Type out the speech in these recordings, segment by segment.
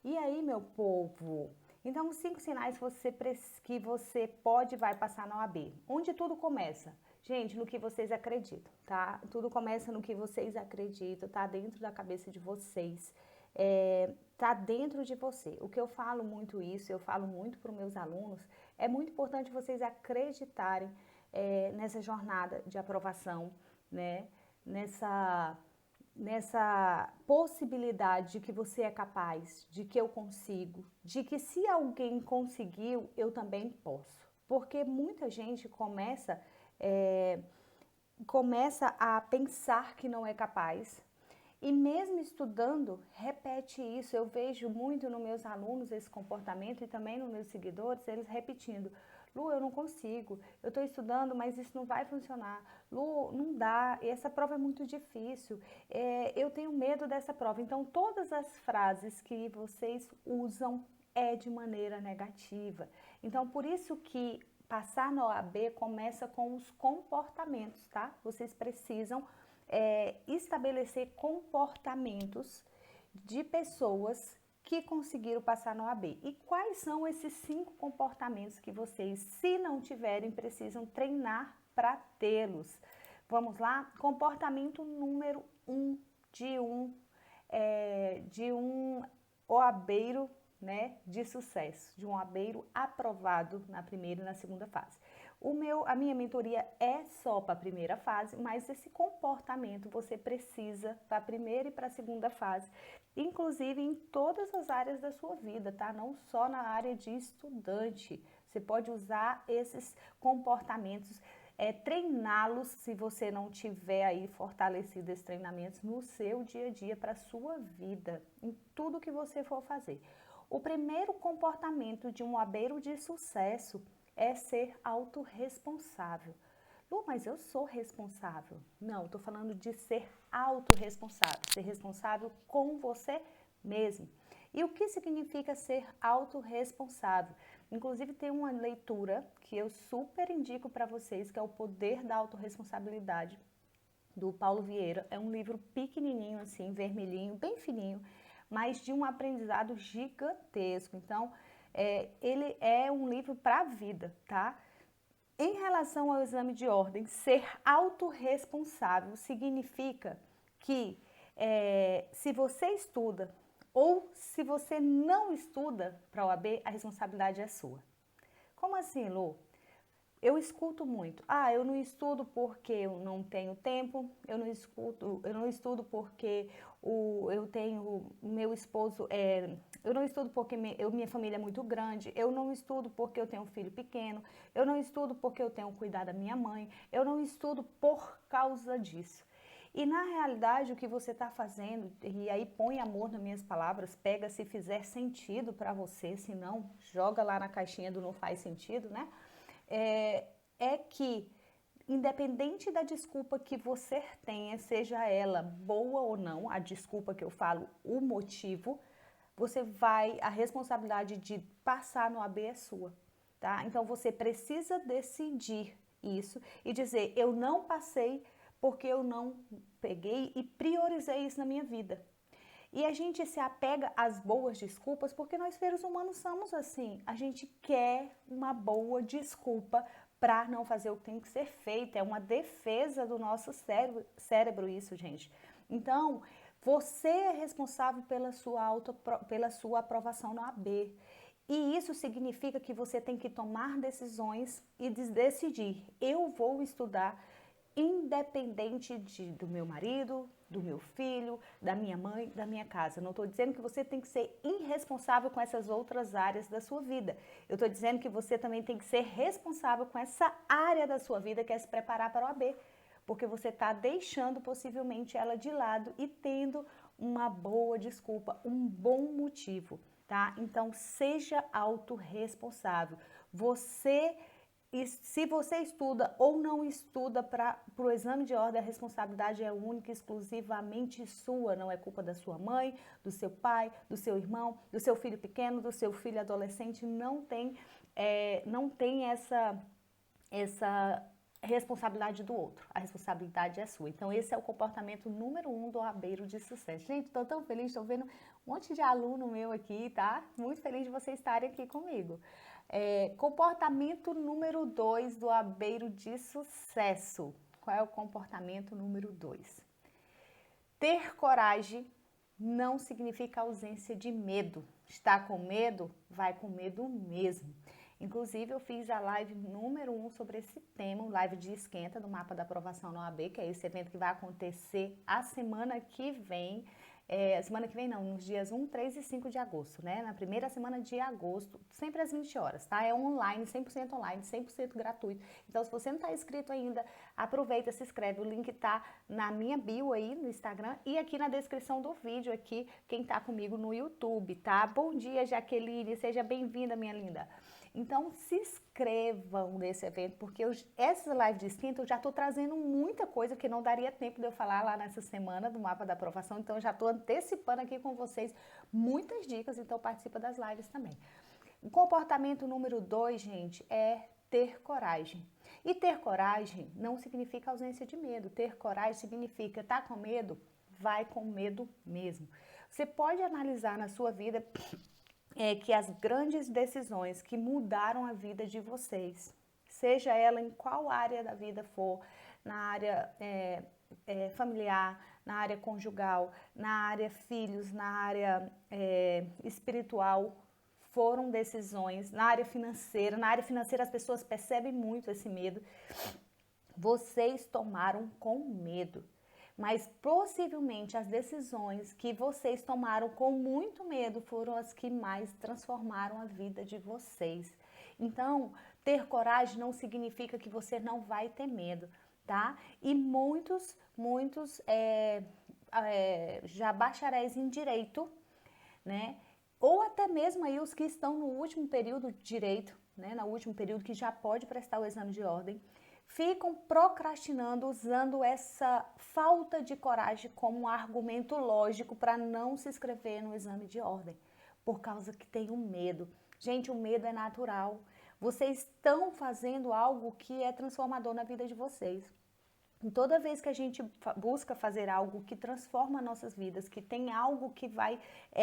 E aí, meu povo? Então, os 5 sinais que você pode e vai passar na OAB. Onde tudo começa? Gente, no que vocês acreditam, tá? Tudo começa no que vocês acreditam, tá dentro da cabeça de vocês, tá dentro de você. O que eu falo muito isso, eu falo muito para os meus alunos, é muito importante vocês acreditarem nessa jornada de aprovação, né? Nessa possibilidade de que você é capaz, de que eu consigo, de que se alguém conseguiu, eu também posso. Porque muita gente é, começa a pensar que não é capaz, e mesmo estudando, repete isso. Eu vejo muito nos meus alunos esse comportamento e também nos meus seguidores, eles repetindo: Lu, eu não consigo, eu estou estudando, mas isso não vai funcionar. Lu, não dá, essa prova é muito difícil, eu tenho medo dessa prova. Então, todas as frases que vocês usam é de maneira negativa. Então, por isso que passar na OAB começa com os comportamentos, tá? Vocês precisam estabelecer comportamentos de pessoas que conseguiram passar na OAB. E quais são esses 5 comportamentos que vocês, se não tiverem, precisam treinar para tê-los? Vamos lá? Comportamento número 1 de um OABeiro, né, de sucesso, de um OABeiro aprovado na primeira e na segunda fase. A minha mentoria é só para a primeira fase, mas esse comportamento você precisa para a primeira e para a segunda fase, inclusive em todas as áreas da sua vida, tá? Não só na área de estudante. Você pode usar esses comportamentos, treiná-los, se você não tiver aí fortalecido esses treinamentos no seu dia a dia, para a sua vida, em tudo que você for fazer. O primeiro comportamento de um OABeiro de sucesso é ser autorresponsável. Lu, mas eu sou responsável. Não, estou falando de ser autorresponsável, ser responsável com você mesmo. E o que significa ser autorresponsável? Inclusive tem uma leitura que eu super indico para vocês, que é O Poder da Autorresponsabilidade, do Paulo Vieira. É um livro pequenininho assim, vermelhinho, bem fininho, mas de um aprendizado gigantesco. Então, ele é um livro para a vida, tá? Em relação ao exame de ordem, ser autorresponsável significa que se você estuda ou se você não estuda para a OAB, a responsabilidade é sua. Como assim, Lu? Eu escuto muito. Ah, eu não estudo porque eu não tenho tempo, eu não estudo porque eu tenho meu esposo, eu não estudo porque minha família é muito grande, eu não estudo porque eu tenho um filho pequeno, eu não estudo porque eu tenho que cuidar da minha mãe, eu não estudo por causa disso. E na realidade o que você está fazendo, e aí põe amor nas minhas palavras, pega se fizer sentido para você, se não, joga lá na caixinha do não faz sentido, né? Que, independente da desculpa que você tenha, seja ela boa ou não, a desculpa que eu falo, o motivo, a responsabilidade de passar no AB é sua, tá? Então você precisa decidir isso e dizer: eu não passei porque eu não peguei e priorizei isso na minha vida. E a gente se apega às boas desculpas porque nós seres humanos somos assim. A gente quer uma boa desculpa para não fazer o que tem que ser feito. É uma defesa do nosso cérebro isso, gente. Então, você é responsável pela sua aprovação no AB. E isso significa que você tem que tomar decisões e decidir: eu vou estudar independente do meu marido, do meu filho, da minha mãe, da minha casa. Não estou dizendo que você tem que ser irresponsável com essas outras áreas da sua vida. Eu estou dizendo que você também tem que ser responsável com essa área da sua vida que é se preparar para o AB, porque você está deixando possivelmente ela de lado e tendo uma boa desculpa, um bom motivo, tá? Então seja autorresponsável. Se você estuda ou não estuda para o exame de ordem, a responsabilidade é única e exclusivamente sua, não é culpa da sua mãe, do seu pai, do seu irmão, do seu filho pequeno, do seu filho adolescente, não tem essa responsabilidade do outro, a responsabilidade é sua. Então, esse é o comportamento número 1 do OABeiro de sucesso. Gente, estou tão feliz, estou vendo um monte de aluno meu aqui, tá? Muito feliz de vocês estarem aqui comigo. Comportamento número 2 do OABeiro de sucesso. Qual é o comportamento número 2? Ter coragem não significa ausência de medo. Está com medo? Vai com medo mesmo. Inclusive, eu fiz a live número 1 sobre esse tema, live de esquenta do mapa da aprovação no OAB, que é esse evento que vai acontecer a semana que vem. Semana que vem não, nos dias 1, 3 e 5 de agosto, né? Na primeira semana de agosto, sempre às 20 horas, tá? É online, 100% gratuito. Então, se você não está inscrito ainda, aproveita, se inscreve. O link tá na minha bio aí no Instagram e aqui na descrição do vídeo aqui, quem tá comigo no YouTube, tá? Bom dia, Jaqueline, seja bem-vinda, minha linda. Então, se inscrevam nesse evento, porque essa live de esquenta eu já estou trazendo muita coisa, que não daria tempo de eu falar lá nessa semana do mapa da aprovação, então eu já estou antecipando aqui com vocês muitas dicas, então participa das lives também. O comportamento número 2, gente, é ter coragem. E ter coragem não significa ausência de medo, ter coragem significa estar com medo, vai com medo mesmo. Você pode analisar na sua vida que as grandes decisões que mudaram a vida de vocês, seja ela em qual área da vida for, na área familiar, na área conjugal, na área filhos, na área espiritual, foram decisões, na área financeira as pessoas percebem muito esse medo, vocês tomaram com medo. Mas possivelmente as decisões que vocês tomaram com muito medo foram as que mais transformaram a vida de vocês. Então, ter coragem não significa que você não vai ter medo, tá? E muitos já bacharéis em direito, né? Ou até mesmo aí os que estão no último período de direito, né? No último período que já pode prestar o exame de ordem, ficam procrastinando, usando essa falta de coragem como um argumento lógico para não se inscrever no exame de ordem, por causa que tem um medo. Gente, o medo é natural. Vocês estão fazendo algo que é transformador na vida de vocês. E toda vez que a gente busca fazer algo que transforma nossas vidas, que tem algo que vai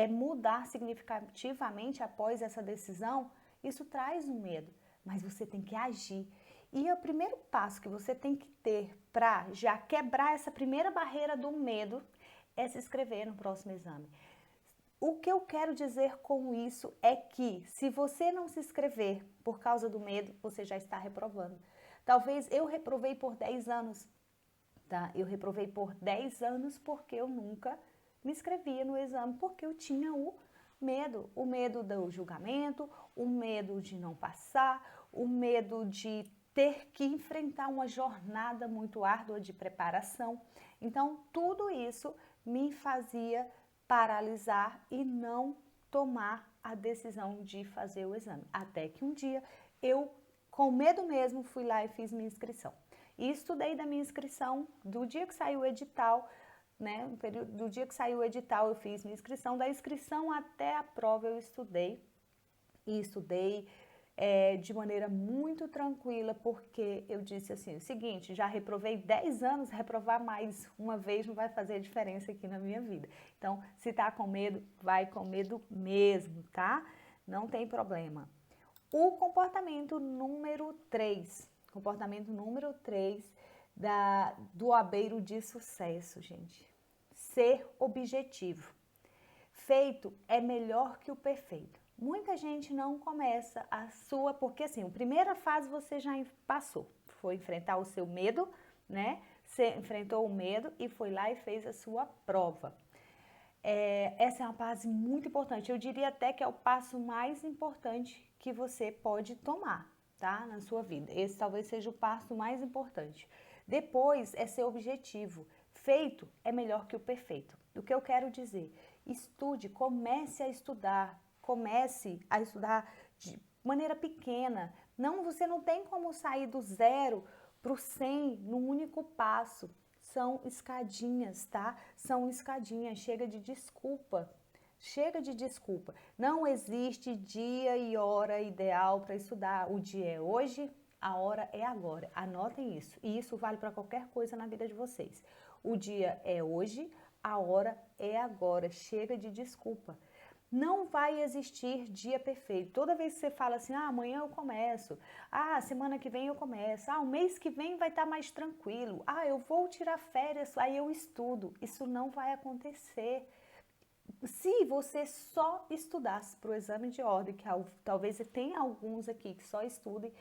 mudar significativamente após essa decisão, isso traz um medo, mas você tem que agir. E o primeiro passo que você tem que ter para já quebrar essa primeira barreira do medo é se inscrever no próximo exame. O que eu quero dizer com isso é que se você não se inscrever por causa do medo, você já está reprovando. Talvez eu reprovei por 10 anos, tá? Eu reprovei por 10 anos porque eu nunca me inscrevia no exame, porque eu tinha o medo do julgamento, o medo de não passar, o medo de ter que enfrentar uma jornada muito árdua de preparação. Então, tudo isso me fazia paralisar e não tomar a decisão de fazer o exame. Até que um dia eu, com medo mesmo, fui lá e fiz minha inscrição. E estudei da minha inscrição, do dia que saiu o edital, né? Do dia que saiu o edital eu fiz minha inscrição, da inscrição até a prova eu estudei. E estudei de maneira muito tranquila, porque eu disse assim, o seguinte, já reprovei 10 anos, reprovar mais uma vez não vai fazer diferença aqui na minha vida. Então, se tá com medo, vai com medo mesmo, tá? Não tem problema. O comportamento número 3 do OABeiro de sucesso, gente. Ser objetivo. Feito é melhor que o perfeito. Muita gente não começa a sua, porque assim, a primeira fase você já passou, foi enfrentar o seu medo, né? Você enfrentou o medo e foi lá e fez a sua prova. Essa é uma fase muito importante, eu diria até que é o passo mais importante que você pode tomar, tá? Na sua vida. Esse talvez seja o passo mais importante. Depois é ser objetivo. Feito é melhor que o perfeito. O que eu quero dizer? Estude, comece a estudar de maneira pequena. Não, você não tem como sair do 0 para o 100 num único passo. São escadinhas, tá? São escadinhas. Chega de desculpa. Chega de desculpa. Não existe dia e hora ideal para estudar. O dia é hoje, A hora é agora. Anotem isso. E isso vale para qualquer coisa na vida de vocês. O dia é hoje, a hora é agora. Chega de desculpa. Não vai existir dia perfeito. Toda vez que você fala assim, amanhã eu começo, semana que vem eu começo, o mês que vem vai estar mais tranquilo, eu vou tirar férias, aí eu estudo. Isso não vai acontecer. Se você só estudasse para o exame de ordem, que talvez tenha alguns aqui que só estudem,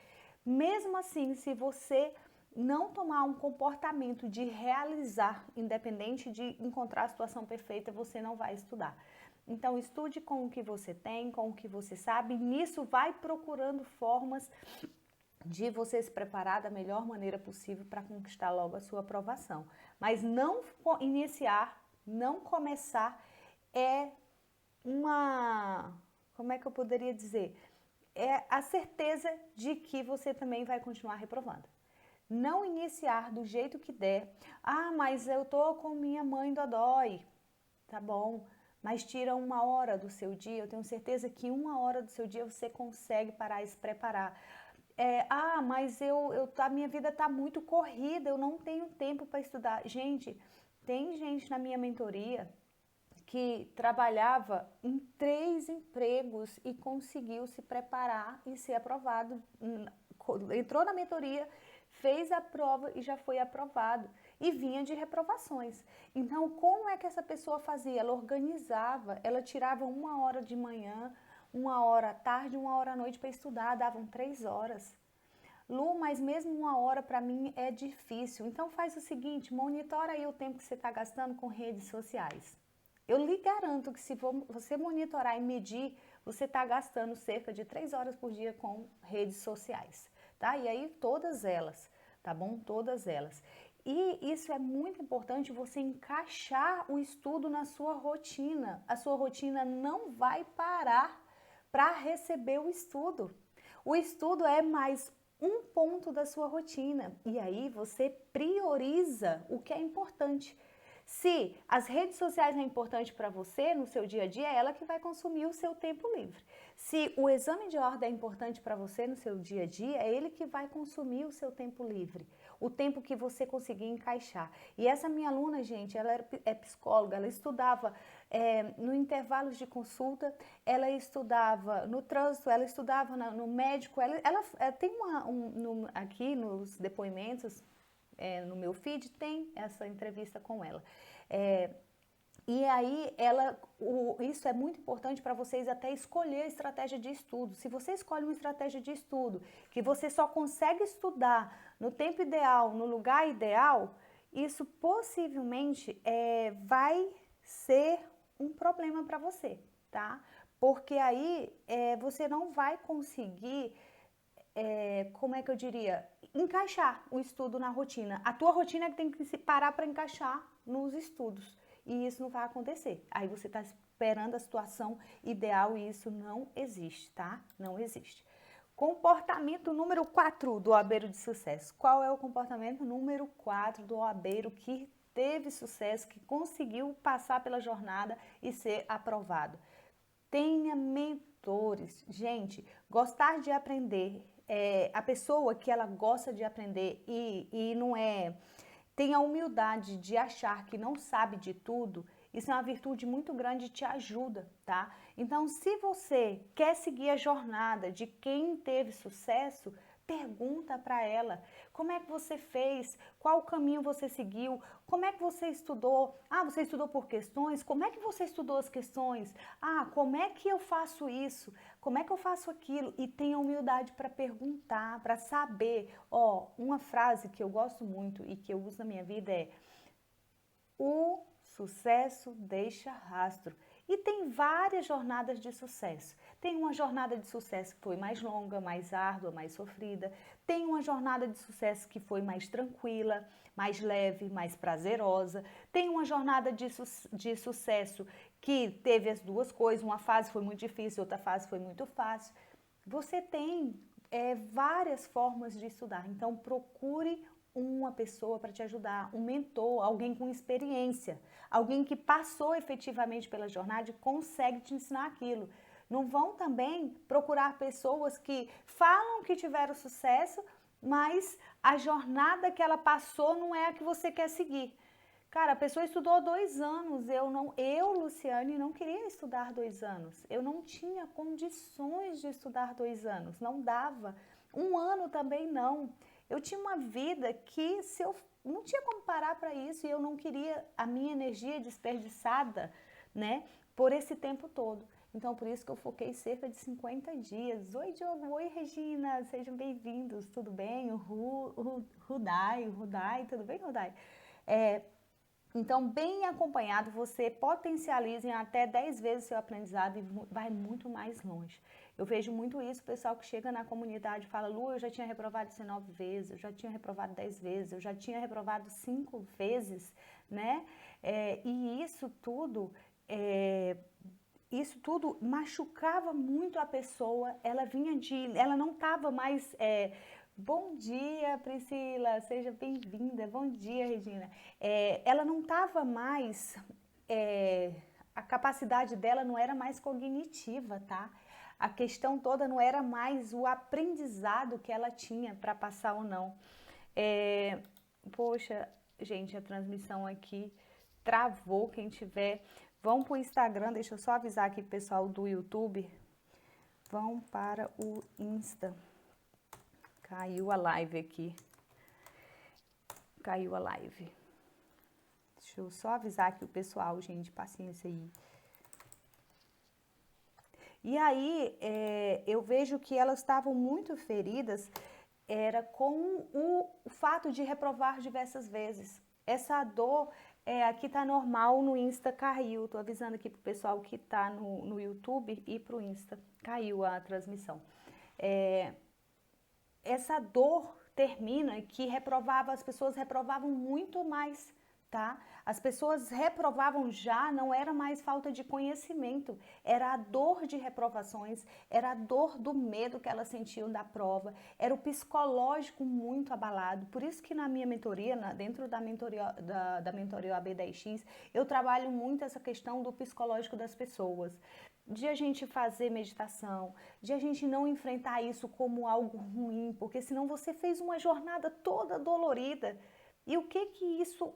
mesmo assim, se você não tomar um comportamento de realizar, independente de encontrar a situação perfeita, você não vai estudar. Então, estude com o que você tem, com o que você sabe, e nisso vai procurando formas de você se preparar da melhor maneira possível para conquistar logo a sua aprovação. Mas não iniciar, não começar é como é que eu poderia dizer? É a certeza de que você também vai continuar reprovando. Não iniciar do jeito que der. Mas eu tô com minha mãe dodói. Tá bom, mas tira 1 hora do seu dia. Eu tenho certeza que 1 hora do seu dia você consegue parar e se preparar. Mas a minha vida tá muito corrida, eu não tenho tempo para estudar. Gente, tem gente na minha mentoria que trabalhava em 3 empregos e conseguiu se preparar e ser aprovado. Entrou na mentoria, fez a prova e já foi aprovado. E vinha de reprovações. Então, como é que essa pessoa fazia? Ela organizava, ela tirava 1 hora de manhã, 1 hora à tarde, 1 hora à noite para estudar, davam 3 horas. Lu, mas mesmo 1 hora para mim é difícil. Então faz o seguinte, monitora aí o tempo que você está gastando com redes sociais. Eu lhe garanto que se você monitorar e medir, você está gastando cerca de 3 horas por dia com redes sociais, tá? E aí todas elas, tá bom? Todas elas. E isso é muito importante, você encaixar o estudo na sua rotina. A sua rotina não vai parar para receber o estudo. O estudo é mais um ponto da sua rotina. E aí você prioriza o que é importante. Se as redes sociais é importante para você no seu dia a dia, é ela que vai consumir o seu tempo livre. Se o exame de ordem é importante para você no seu dia a dia, é ele que vai consumir o seu tempo livre, o tempo que você conseguir encaixar. E essa minha aluna, gente, ela é psicóloga, ela estudava no intervalo de consulta, ela estudava no trânsito, ela estudava no médico, ela tem aqui nos depoimentos, no meu feed, tem essa entrevista com ela. E aí, isso é muito importante para vocês até escolher a estratégia de estudo. Se você escolhe uma estratégia de estudo que você só consegue estudar no tempo ideal, no lugar ideal, isso possivelmente vai ser um problema para você, tá? Porque aí você não vai conseguir, como é que eu diria, encaixar o estudo na rotina. A tua rotina é que tem que se parar para encaixar nos estudos. E isso não vai acontecer. Aí você está esperando a situação ideal e isso não existe, tá? Não existe. Comportamento número 4 do OABeiro de sucesso. Qual é o comportamento número 4 do OABeiro que teve sucesso, que conseguiu passar pela jornada e ser aprovado? Tenha mentores. Gente, gostar de aprender, a pessoa que ela gosta de aprender e não tem a humildade de achar que não sabe de tudo, isso é uma virtude muito grande e te ajuda, tá? Então, se você quer seguir a jornada de quem teve sucesso, pergunta para ela, como é que você fez? Qual caminho você seguiu? Como é que você estudou? Você estudou por questões? Como é que você estudou as questões? Como é que eu faço isso? Como é que eu faço aquilo? E tenha humildade para perguntar, para saber. Uma frase que eu gosto muito e que eu uso na minha vida é: o sucesso deixa rastro. E tem várias jornadas de sucesso. Tem uma jornada de sucesso que foi mais longa, mais árdua, mais sofrida. Tem uma jornada de sucesso que foi mais tranquila, mais leve, mais prazerosa. Tem uma jornada de sucesso que teve as duas coisas. Uma fase foi muito difícil, outra fase foi muito fácil. Você tem várias formas de estudar. Então, procure uma pessoa para te ajudar, um mentor, alguém com experiência, alguém que passou efetivamente pela jornada e consegue te ensinar aquilo. Não vão também procurar pessoas que falam que tiveram sucesso, mas a jornada que ela passou não é a que você quer seguir. Cara, a pessoa estudou 2 anos, Luciane, não queria estudar 2 anos. Eu não tinha condições de estudar 2 anos, não dava. 1 ano também não. Eu tinha uma vida que se eu não tinha como parar para isso e eu não queria a minha energia desperdiçada, né, por esse tempo todo. Então, por isso que eu foquei cerca de 50 dias. Oi, Diogo. Oi, Regina. Sejam bem-vindos. Tudo bem? O Rudai. Tudo bem, Rudai? Então, bem acompanhado, você potencializa em até 10 vezes seu aprendizado e vai muito mais longe. Eu vejo muito isso, o pessoal que chega na comunidade e fala, Lu, eu já tinha reprovado 19 vezes, eu já tinha reprovado 10 vezes, eu já tinha reprovado 5 vezes, né? E isso tudo machucava muito a pessoa, ela não estava mais... Bom dia, Priscila, seja bem-vinda. Bom dia, Regina. Ela não estava mais, a capacidade dela não era mais cognitiva, tá? A questão toda não era mais o aprendizado que ela tinha para passar ou não. Poxa, gente, a transmissão aqui travou. Quem tiver, vão para o Instagram. Deixa eu só avisar aqui pro pessoal do YouTube. Vão para o Insta. Caiu a live aqui. Caiu a live. Deixa eu só avisar aqui o pessoal, gente, paciência aí. E aí, eu vejo que elas estavam muito feridas, era com o fato de reprovar diversas vezes. Essa dor, aqui tá normal, no Insta caiu. Tô avisando aqui pro pessoal que tá no YouTube e pro Insta. Caiu a transmissão. Essa dor termina que as pessoas reprovavam muito mais, tá? As pessoas reprovavam já, não era mais falta de conhecimento, era a dor de reprovações, era a dor do medo que elas sentiam da prova, era o psicológico muito abalado. Por isso que na minha mentoria, dentro da mentoria AB10X, eu trabalho muito essa questão do psicológico das pessoas, de a gente fazer meditação, de a gente não enfrentar isso como algo ruim, porque senão você fez uma jornada toda dolorida. E o que isso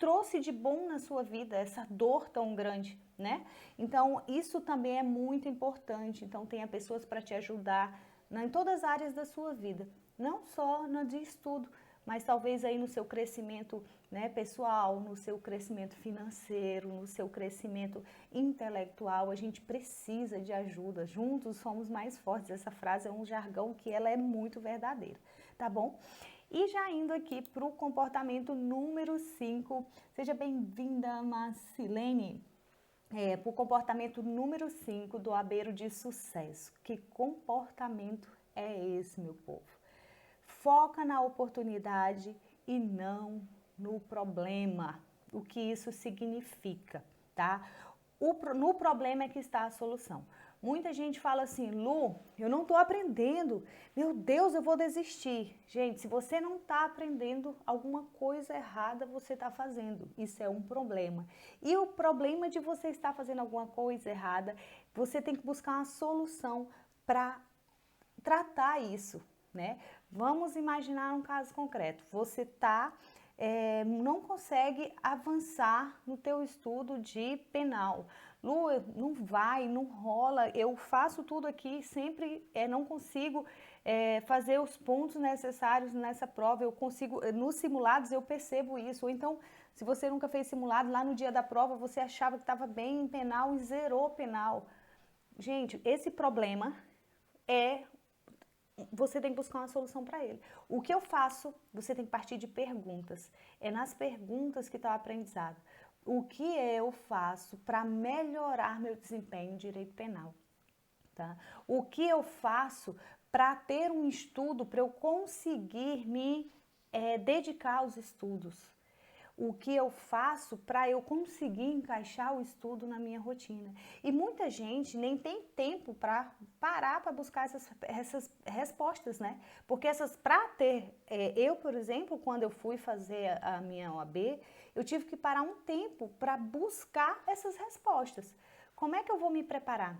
trouxe de bom na sua vida, essa dor tão grande, né? Então, isso também é muito importante. Então, tenha pessoas para te ajudar em todas as áreas da sua vida, não só na de estudo, mas talvez aí no seu crescimento, né, pessoal, no seu crescimento financeiro, no seu crescimento intelectual. A gente precisa de ajuda. Juntos somos mais fortes. Essa frase é um jargão que ela é muito verdadeira, tá bom? E já indo aqui para o comportamento número 5, seja bem-vinda, Marcilene. Para o comportamento número 5 do abeiro de sucesso. Que comportamento é esse, meu povo? Foca na oportunidade e não no problema. O que isso significa, tá? No problema é que está a solução. Muita gente fala assim, Lu, eu não estou aprendendo, meu Deus, eu vou desistir. Gente, se você não está aprendendo, alguma coisa errada você está fazendo. Isso é um problema. E o problema de você estar fazendo alguma coisa errada, você tem que buscar uma solução para tratar isso, né? Vamos imaginar um caso concreto. Você não consegue avançar no teu estudo de penal. Lu, não vai, não rola, eu faço tudo aqui, sempre não consigo fazer os pontos necessários nessa prova, eu consigo, nos simulados eu percebo isso, ou então, se você nunca fez simulado, lá no dia da prova você achava que estava bem em penal e zerou penal. Gente, esse problema você tem que buscar uma solução para ele. O que eu faço, você tem que partir de perguntas. É nas perguntas que está o aprendizado. O que eu faço para melhorar meu desempenho em direito penal? Tá? O que eu faço para ter um estudo, para eu conseguir me dedicar aos estudos? O que eu faço para eu conseguir encaixar o estudo na minha rotina. E muita gente nem tem tempo para parar para buscar essas respostas, né? Porque eu, por exemplo, quando eu fui fazer a minha OAB, eu tive que parar um tempo para buscar essas respostas. Como é que eu vou me preparar?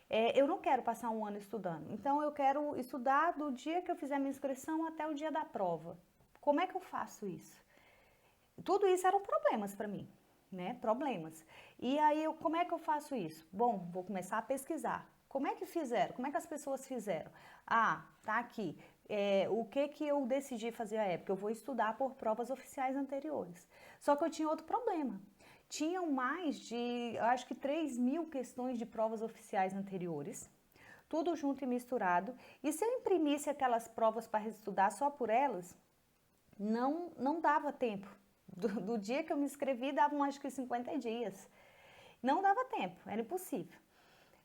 Eu não quero passar um ano estudando, então eu quero estudar do dia que eu fizer minha inscrição até o dia da prova. Como é que eu faço isso? Tudo isso eram problemas para mim, né? Problemas. E aí, como é que eu faço isso? Bom, vou começar a pesquisar. Como é que fizeram? Como é que as pessoas fizeram? Ah, tá aqui. O que que eu decidi fazer à época? Eu vou estudar por provas oficiais anteriores. Só que eu tinha outro problema. Tinham mais de, eu acho que 3.000 questões de provas oficiais anteriores, tudo junto e misturado. E se eu imprimisse aquelas provas para estudar só por elas, não dava tempo. Do dia que eu me inscrevi, davam acho que 50 dias. Não dava tempo, era impossível.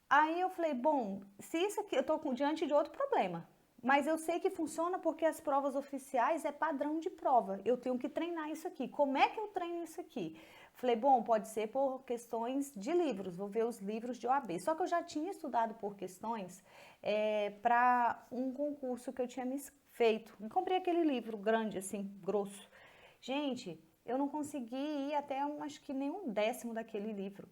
Aí eu falei, bom, se isso aqui, eu estou diante de outro problema, mas eu sei que funciona porque as provas oficiais é padrão de prova, eu tenho que treinar isso aqui. Como é que eu treino isso aqui? Falei, bom, pode ser por questões de livros, vou ver os livros de OAB. Só que eu já tinha estudado por questões para um concurso que eu tinha me feito. E comprei aquele livro grande, assim, grosso. Gente, eu não consegui ir até acho que nem um décimo daquele livro.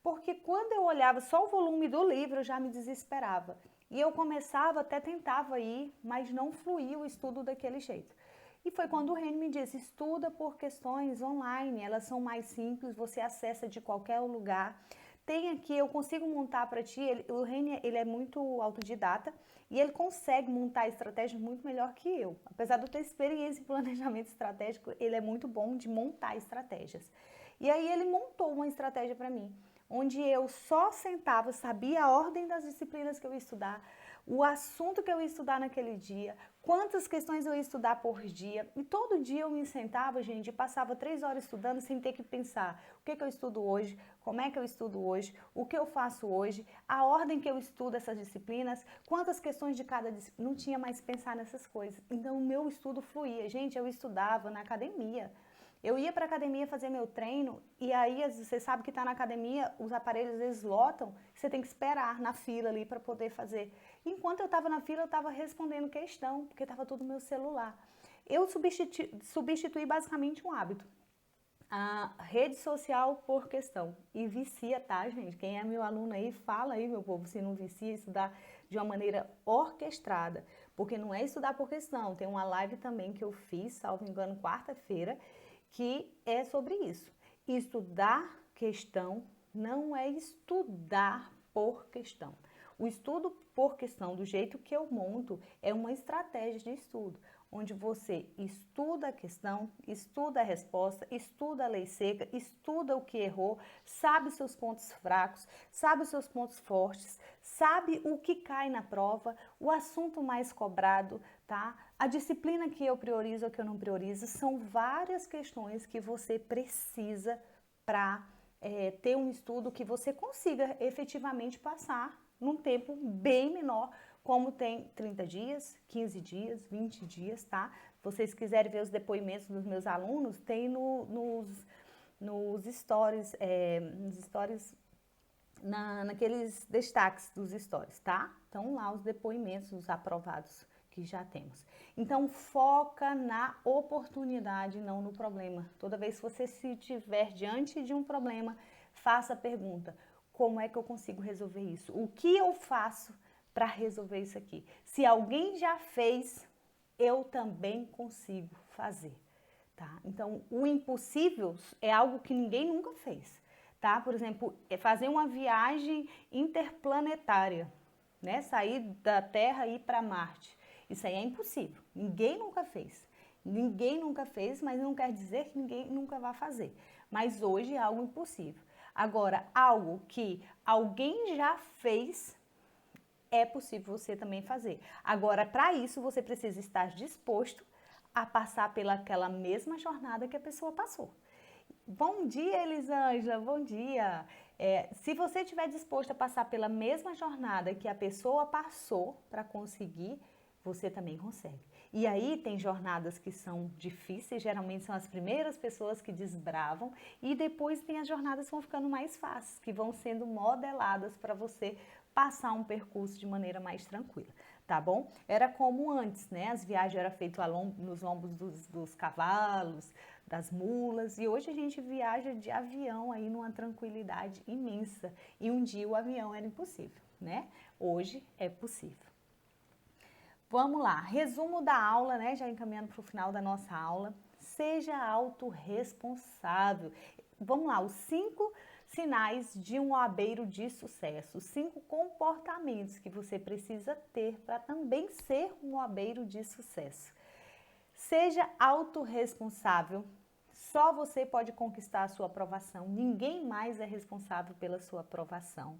Porque quando eu olhava só o volume do livro, eu já me desesperava. E eu começava, até tentava ir, mas não fluía o estudo daquele jeito. E foi quando o Reni me disse, estuda por questões online, elas são mais simples, você acessa de qualquer lugar. Tem aqui, eu consigo montar para ti, o Reni, ele é muito autodidata e ele consegue montar estratégias muito melhor que eu. Apesar de eu ter experiência em planejamento estratégico, ele é muito bom de montar estratégias. E aí ele montou uma estratégia para mim, onde eu só sentava, sabia a ordem das disciplinas que eu ia estudar, o assunto que eu ia estudar naquele dia, quantas questões eu ia estudar por dia. E todo dia eu me sentava, gente, e passava 3 horas estudando sem ter que pensar o que eu estudo hoje, como é que eu estudo hoje, o que eu faço hoje, a ordem que eu estudo essas disciplinas, quantas questões de cada disciplina. Não tinha mais que pensar nessas coisas. Então o meu estudo fluía. Gente, eu estudava na academia. Eu ia para a academia fazer meu treino e aí você sabe que está na academia, os aparelhos eles lotam, você tem que esperar na fila ali para poder fazer. Enquanto eu estava na fila, eu estava respondendo questão, porque estava tudo no meu celular. Eu substituí basicamente um hábito. A rede social por questão. E vicia, tá, gente? Quem é meu aluno aí, fala aí, meu povo, se não vicia, estudar de uma maneira orquestrada. Porque não é estudar por questão. Tem uma live também que eu fiz, salvo engano, quarta-feira, que é sobre isso. Estudar questão não é estudar por questão. O estudo por questão, do jeito que eu monto, é uma estratégia de estudo, onde você estuda a questão, estuda a resposta, estuda a lei seca, estuda o que errou, sabe os seus pontos fracos, sabe os seus pontos fortes, sabe o que cai na prova, o assunto mais cobrado, tá? A disciplina que eu priorizo ou que eu não priorizo, são várias questões que você precisa para ter um estudo que você consiga efetivamente passar num tempo bem menor, como tem 30 dias, 15 dias, 20 dias, tá? Se vocês quiserem ver os depoimentos dos meus alunos, tem nos stories, naqueles destaques dos stories, tá? Estão lá os depoimentos dos aprovados que já temos. Então, foca na oportunidade, não no problema. Toda vez que você se tiver diante de um problema, faça a pergunta: como é que eu consigo resolver isso? O que eu faço para resolver isso aqui? Se alguém já fez, eu também consigo fazer, tá? Então, o impossível é algo que ninguém nunca fez, tá? Por exemplo, fazer uma viagem interplanetária, né? Sair da Terra e ir para Marte. Isso aí é impossível. Ninguém nunca fez. Ninguém nunca fez, mas não quer dizer que ninguém nunca vai fazer. Mas hoje é algo impossível. Agora, algo que alguém já fez, é possível você também fazer. Agora, para isso, você precisa estar disposto a passar pelaquela mesma jornada que a pessoa passou. Bom dia, Elisângela, bom dia. Se você estiver disposto a passar pela mesma jornada que a pessoa passou para conseguir, você também consegue. E aí tem jornadas que são difíceis, geralmente são as primeiras pessoas que desbravam, e depois tem as jornadas que vão ficando mais fáceis, que vão sendo modeladas para você passar um percurso de maneira mais tranquila, tá bom? Era como antes, né? As viagens eram feitas nos lombos dos cavalos, das mulas, e hoje a gente viaja de avião aí numa tranquilidade imensa, e um dia o avião era impossível. né? Hoje é possível. Vamos lá, resumo da aula, né? Já encaminhando para o final da nossa aula. Seja autorresponsável. Vamos lá, os 5 sinais de um OABeiro de sucesso, 5 comportamentos que você precisa ter para também ser um OABeiro de sucesso. Seja autorresponsável. Só você pode conquistar a sua aprovação. Ninguém mais é responsável pela sua aprovação.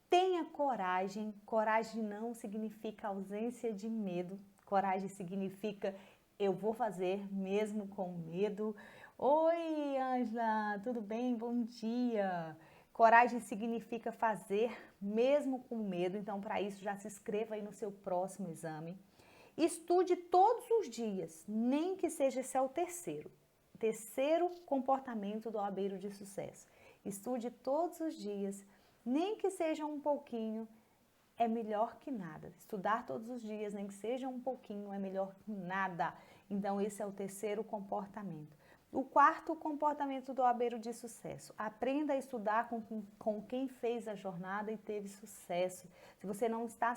Tenha coragem. Coragem não significa ausência de medo. Coragem significa eu vou fazer mesmo com medo. Oi, Ângela, tudo bem? Bom dia. Coragem significa fazer mesmo com medo. Então, para isso, já se inscreva aí no seu próximo exame. Estude todos os dias, nem que seja esse é o terceiro comportamento do OABeiro de sucesso. Estude todos os dias, nem que seja um pouquinho, é melhor que nada. Estudar todos os dias, nem que seja um pouquinho, é melhor que nada. Então, esse é o terceiro comportamento. O quarto comportamento do OABeiro de sucesso. Aprenda a estudar com quem fez a jornada e teve sucesso. Se você não está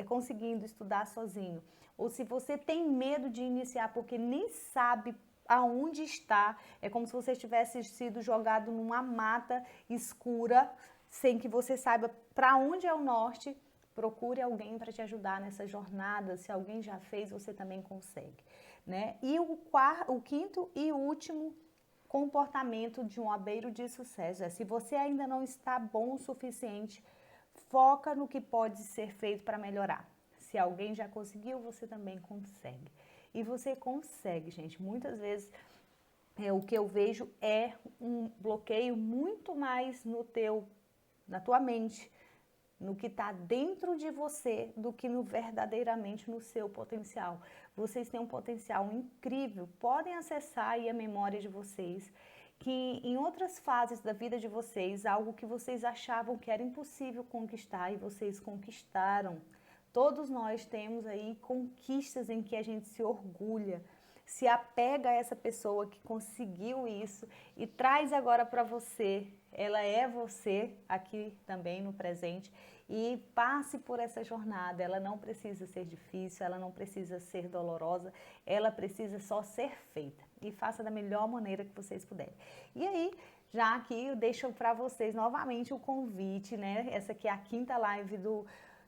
conseguindo estudar sozinho, ou se você tem medo de iniciar porque nem sabe aonde está, é como se você tivesse sido jogado numa mata escura, sem que você saiba para onde é o norte, procure alguém para te ajudar nessa jornada. Se alguém já fez, você também consegue, né? E o quinto e último comportamento de um OABeiro de sucesso é: se você ainda não está bom o suficiente, foca no que pode ser feito para melhorar. Se alguém já conseguiu, você também consegue. E você consegue, gente. Muitas vezes o que eu vejo é um bloqueio muito mais na tua mente, no que está dentro de você, do que verdadeiramente no seu potencial. Vocês têm um potencial incrível, podem acessar aí a memória de vocês, que em outras fases da vida de vocês, algo que vocês achavam que era impossível conquistar e vocês conquistaram. Todos nós temos aí conquistas em que a gente se orgulha, se apega a essa pessoa que conseguiu isso e traz agora para você. Ela é você aqui também no presente e passe por essa jornada. Ela não precisa ser difícil, ela não precisa ser dolorosa, ela precisa só ser feita e faça da melhor maneira que vocês puderem. E aí, já aqui eu deixo para vocês novamente o convite, né? Essa aqui é a quinta live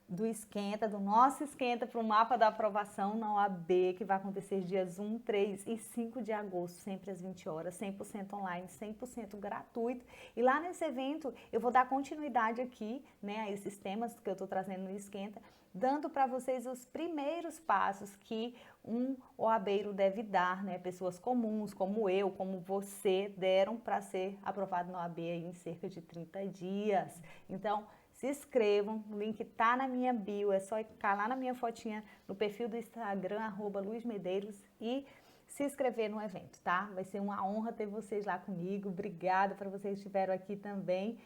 do Esquenta, do nosso Esquenta para o Mapa da Aprovação na OAB, que vai acontecer dias 1, 3 e 5 de agosto, sempre às 20 horas, 100% online, 100% gratuito. E lá nesse evento eu vou dar continuidade aqui, né, a esses temas que eu estou trazendo no Esquenta, dando para vocês os primeiros passos que um OABeiro deve dar, né? Pessoas comuns, como eu, como você, deram para ser aprovado na OAB aí em cerca de 30 dias. Então, se inscrevam, o link tá na minha bio, é só clicar lá na minha fotinha no perfil do Instagram, @luizmedeiros, e se inscrever no evento, tá? Vai ser uma honra ter vocês lá comigo, obrigada para vocês que estiveram aqui também.